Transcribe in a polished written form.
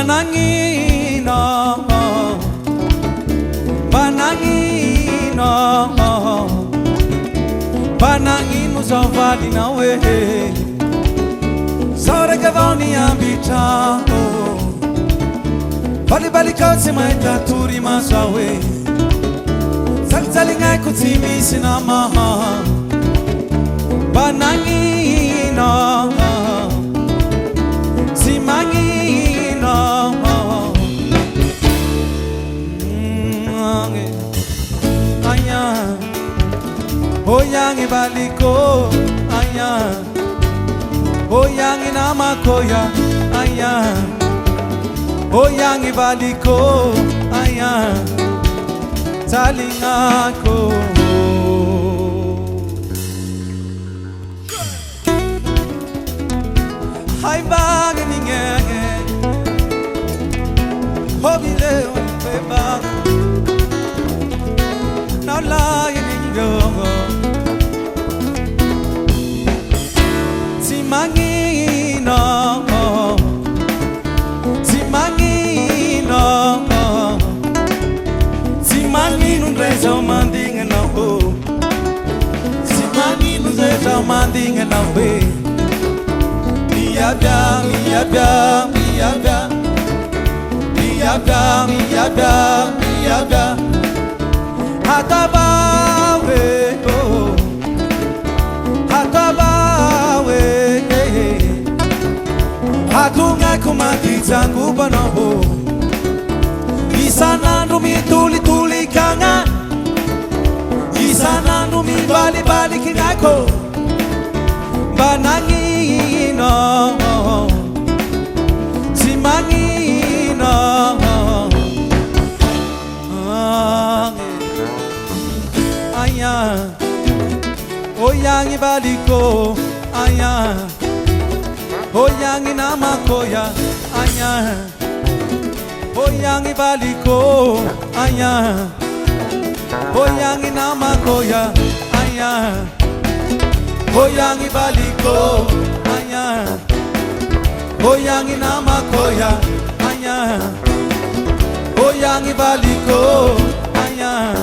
Banangino, banangino, banangino zavali na we. Saura gavani ambita, bali bali kazi maita turi masawe. Zali ngai kutimi sinama. Banangino, simangino, aya, oyangi baliko, aya, oyangi namakoya, aya, oyangi baliko, aya, talingako. Hai baga ninguém, hobile onde baga, não lá ninguém. Simangino, simangino, simangino rezo mandinga na o, simangino rezo mandinga na o. Miyabya, miyabya, miyabya, miyabya, miyabya, miyabya. Hatabawe, oh, hatabawe, hatunga kumatiza kubanobo. Isanandu mituli tuli kanga, isanandu mi bali bali kinako. Banangino, simangino, aya, oyangi baliko, aya, oyangi namakoya, aya, oyangi baliko, aya, oyangi namakoya, aya. Oyangi baliko, aya, oyangi namakoya, aya, oyangi baliko, aya.